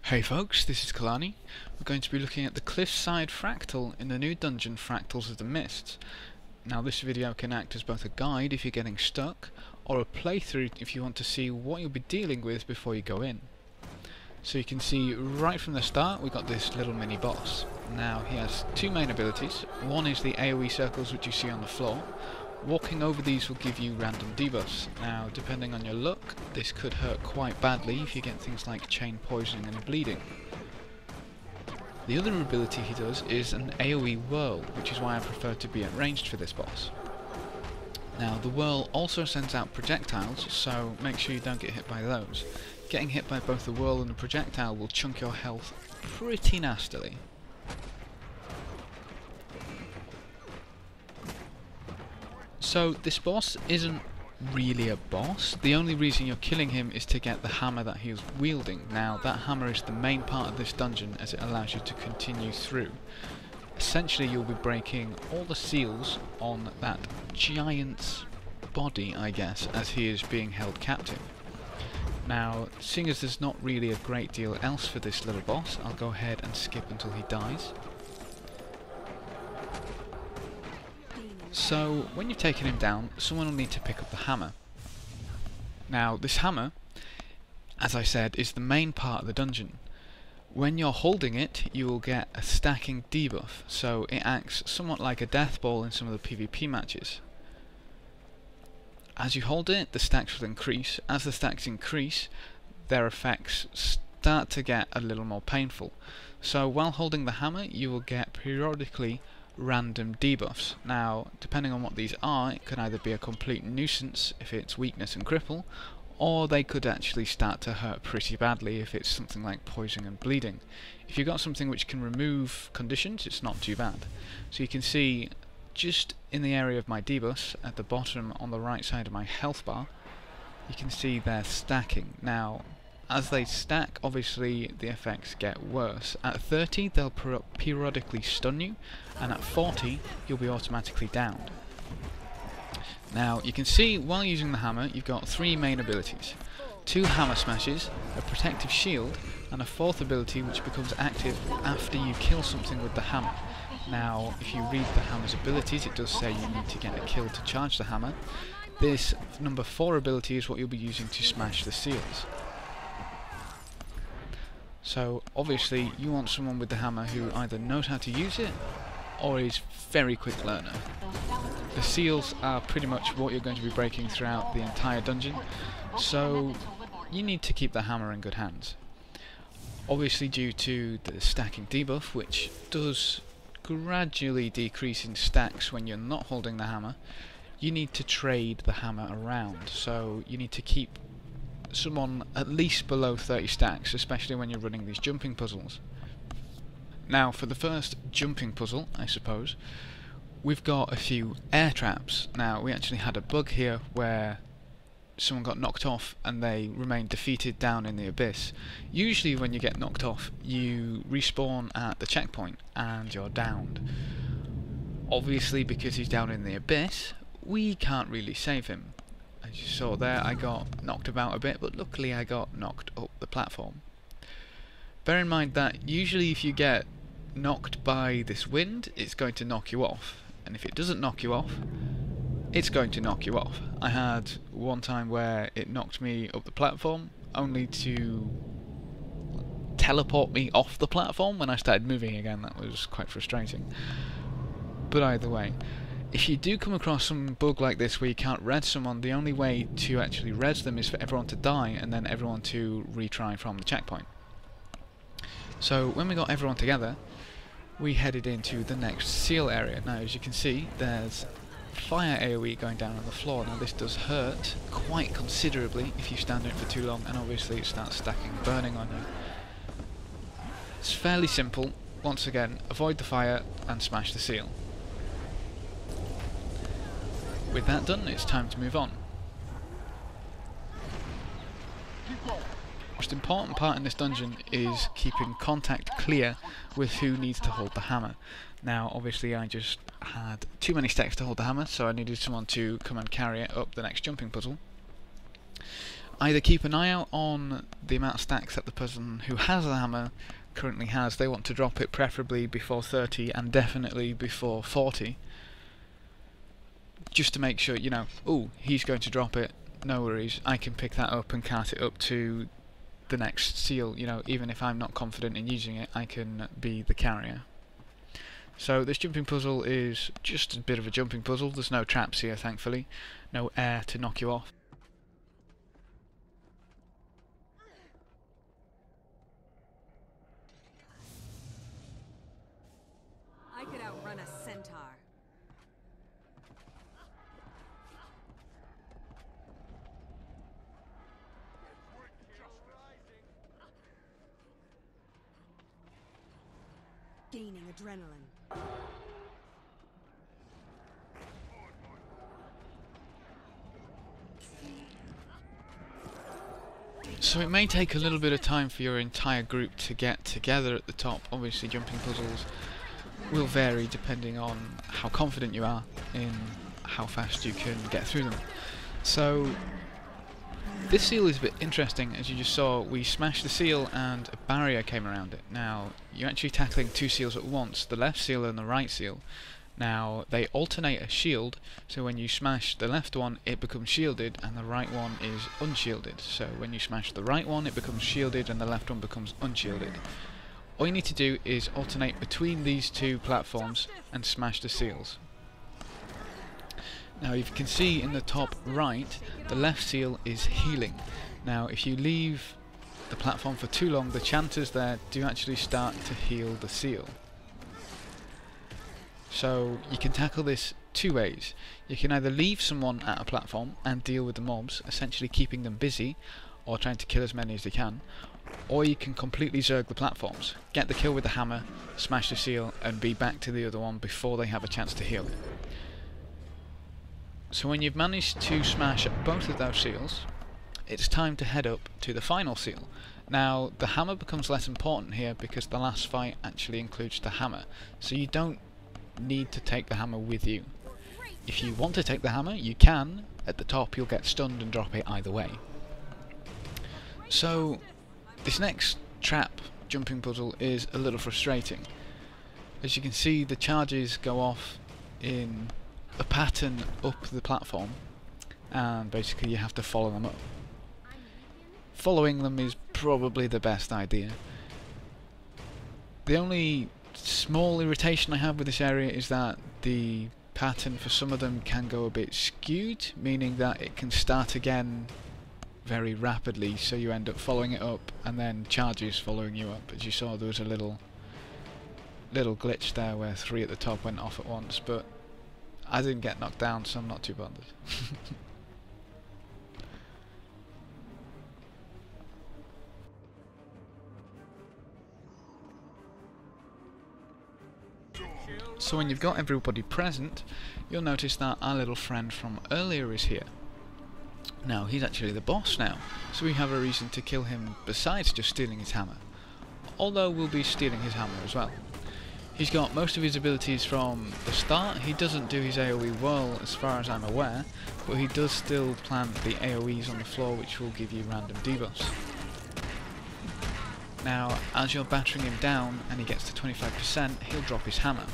Hey folks, this is Kelani. We're going to be looking at the Cliffside Fractal in the new dungeon Fractals of the Mists. Now this video can act as both a guide if you're getting stuck, or a playthrough if you want to see what you'll be dealing with before you go in. So you can see right from the start we got this little mini boss. Now he has two main abilities. One is the AoE circles which you see on the floor. Walking over these will give you random debuffs. Now, depending on your luck, this could hurt quite badly if you get things like chain poisoning and bleeding. The other ability he does is an AoE whirl, which is why I prefer to be at ranged for this boss. Now, the whirl also sends out projectiles, so make sure you don't get hit by those. Getting hit by both the whirl and the projectile will chunk your health pretty nastily. So this boss isn't really a boss. The only reason you're killing him is to get the hammer that he is wielding. Now that hammer is the main part of this dungeon as it allows you to continue through. Essentially you'll be breaking all the seals on that giant's body, I guess, as he is being held captive. Now, seeing as there's not really a great deal else for this little boss, I'll go ahead and skip until he dies. So, when you've taken him down, someone will need to pick up the hammer. Now, this hammer, as I said, is the main part of the dungeon. When you're holding it, you will get a stacking debuff, so it acts somewhat like a death ball in some of the PvP matches. As you hold it, the stacks will increase. As the stacks increase, their effects start to get a little more painful. So, while holding the hammer, you will get periodically random debuffs. Now, depending on what these are, it could either be a complete nuisance if it's weakness and cripple, or they could actually start to hurt pretty badly if it's something like poison and bleeding. If you've got something which can remove conditions, it's not too bad. So you can see, just in the area of my debuffs, at the bottom on the right side of my health bar, you can see they're stacking. Now, as they stack, obviously the effects get worse. At 30 they'll periodically stun you, and at 40 you'll be automatically downed. Now you can see while using the hammer you've got three main abilities. Two hammer smashes, a protective shield, and a fourth ability which becomes active after you kill something with the hammer. Now if you read the hammer's abilities, it does say you need to get a kill to charge the hammer. This number 4 ability is what you'll be using to smash the seals. So obviously you want someone with the hammer who either knows how to use it or is very quick learner. The seals are pretty much what you're going to be breaking throughout the entire dungeon, so you need to keep the hammer in good hands. Obviously due to the stacking debuff, which does gradually decrease in stacks when you're not holding the hammer, you need to trade the hammer around, so you need to keep someone at least below 30 stacks, especially when you're running these jumping puzzles. Now for the first jumping puzzle, I suppose, we've got a few air traps. Now we actually had a bug here where someone got knocked off and they remained defeated down in the abyss. Usually when you get knocked off you respawn at the checkpoint and you're downed. Obviously because he's down in the abyss we can't really save him. As you saw there, I got knocked about a bit, but luckily I got knocked up the platform. Bear in mind that usually if you get knocked by this wind, it's going to knock you off. And if it doesn't knock you off, it's going to knock you off. I had one time where it knocked me up the platform, only to teleport me off the platform when I started moving again. That was quite frustrating. But either way, if you do come across some bug like this where you can't res someone, the only way to actually res them is for everyone to die and then everyone to retry from the checkpoint. So when we got everyone together, we headed into the next seal area. Now as you can see, there's fire AoE going down on the floor. Now this does hurt quite considerably if you stand in it for too long, and obviously it starts stacking and burning on you. It's fairly simple. Once again, avoid the fire and smash the seal. With that done, it's time to move on. The most important part in this dungeon is keeping contact clear with who needs to hold the hammer. Now obviously I just had too many stacks to hold the hammer, so I needed someone to come and carry it up the next jumping puzzle. either keep an eye out on the amount of stacks that the person who has the hammer currently has. They want to drop it preferably before 30 and definitely before 40. Just to make sure, you know, oh, he's going to drop it, no worries, I can pick that up and cart it up to the next seal. You know, even if I'm not confident in using it, I can be the carrier. So this jumping puzzle is just a bit of a jumping puzzle. There's no traps here, thankfully. No air to knock you off. I could outrun a centaur. Gaining adrenaline. So it may take a little bit of time for your entire group to get together at the top. Obviously jumping puzzles will vary depending on how confident you are in how fast you can get through them. So this seal is a bit interesting. As you just saw, we smashed the seal and a barrier came around it. Now you're actually tackling two seals at once, the left seal and the right seal. Now they alternate a shield, so when you smash the left one it becomes shielded and the right one is unshielded. So when you smash the right one it becomes shielded and the left one becomes unshielded. All you need to do is alternate between these two platforms and smash the seals. Now you can see in the top right, the left seal is healing. Now if you leave the platform for too long, the chances there do actually start to heal the seal. So you can tackle this two ways. You can either leave someone at a platform and deal with the mobs, essentially keeping them busy, or trying to kill as many as they can. Or you can completely zerg the platforms, get the kill with the hammer, smash the seal, and be back to the other one before they have a chance to heal it. So when you've managed to smash both of those seals, it's time to head up to the final seal. Now the hammer becomes less important here because the last fight actually includes the hammer, so you don't need to take the hammer with you. If you want to take the hammer, you can. At the top you'll get stunned and drop it either way. So this next trap jumping puzzle is a little frustrating. As you can see, the charges go off in a pattern up the platform and basically you have to follow them up. Following them is probably the best idea. The only small irritation I have with this area is that the pattern for some of them can go a bit skewed, meaning that it can start again very rapidly, so you end up following it up and then charges following you up. As you saw, there was a little glitch there where 3 at the top went off at once, but I didn't get knocked down, so I'm not too bothered. So when you've got everybody present, you'll notice that our little friend from earlier is here. Now he's actually the boss now, so we have a reason to kill him besides just stealing his hammer. Although we'll be stealing his hammer as well. He's got most of his abilities from the start. He doesn't do his AoE well as far as I'm aware, but he does still plant the AoEs on the floor which will give you random debuffs. Now as you're battering him down and he gets to 25%, he'll drop his hammer.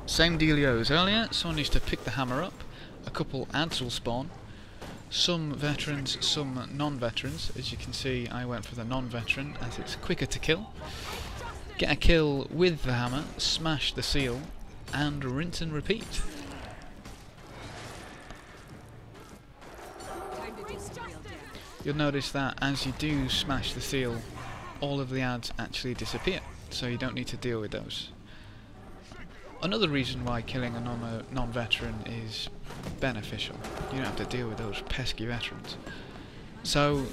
Same dealio as earlier, someone needs to pick the hammer up, a couple adds will spawn, some veterans, some non-veterans. As you can see, I went for the non-veteran as it's quicker to kill. Get a kill with the hammer, smash the seal, and rinse and repeat. You'll notice that as you do smash the seal, all of the adds actually disappear, so you don't need to deal with those. Another reason why killing a non-veteran is beneficial. You don't have to deal with those pesky veterans. So,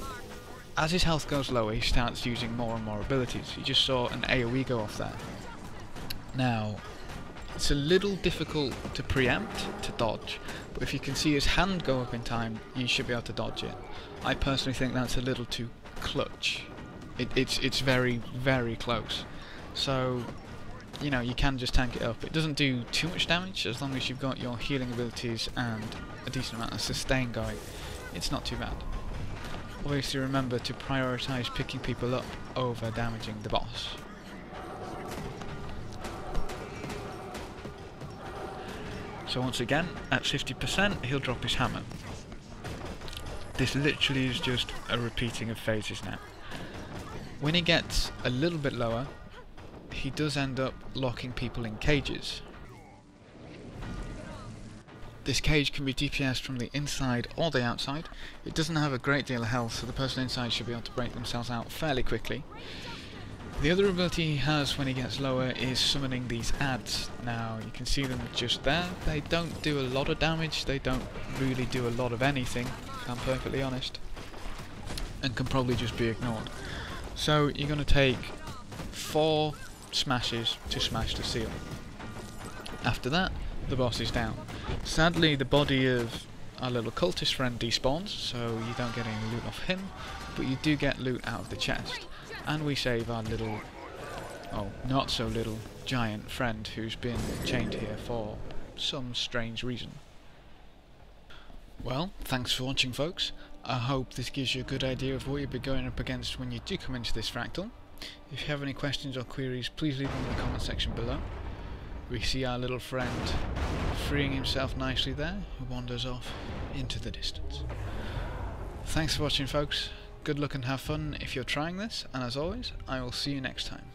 as his health goes lower, he starts using more and more abilities. You just saw an AoE go off there. Now, it's a little difficult to preempt, to dodge, but if you can see his hand go up in time, you should be able to dodge it. I personally think that's a little too clutch. It's very, very close. So, you know, you can just tank it up. It doesn't do too much damage as long as you've got your healing abilities and a decent amount of sustain going. It's not too bad. Obviously remember to prioritise picking people up over damaging the boss. So once again, at 50% he'll drop his hammer. This literally is just a repeating of phases now. When he gets a little bit lower, he does end up locking people in cages. This cage can be DPS'd from the inside or the outside. It doesn't have a great deal of health, so the person inside should be able to break themselves out fairly quickly. The other ability he has when he gets lower is summoning these adds. Now you can see them just there. They don't do a lot of damage, they don't really do a lot of anything, if I'm perfectly honest, and can probably just be ignored. So you're going to take 4 smashes to smash the seal. After that, the boss is down. Sadly, the body of our little cultist friend despawns, so you don't get any loot off him, but you do get loot out of the chest. And we save our little, oh, not so little, giant friend who's been chained here for some strange reason. Well, thanks for watching, folks. I hope this gives you a good idea of what you'll be going up against when you do come into this fractal. If you have any questions or queries, please leave them in the comment section below. We see our little friend freeing himself nicely there, who wanders off into the distance. Thanks for watching, folks. Good luck and have fun if you're trying this, and as always, I will see you next time.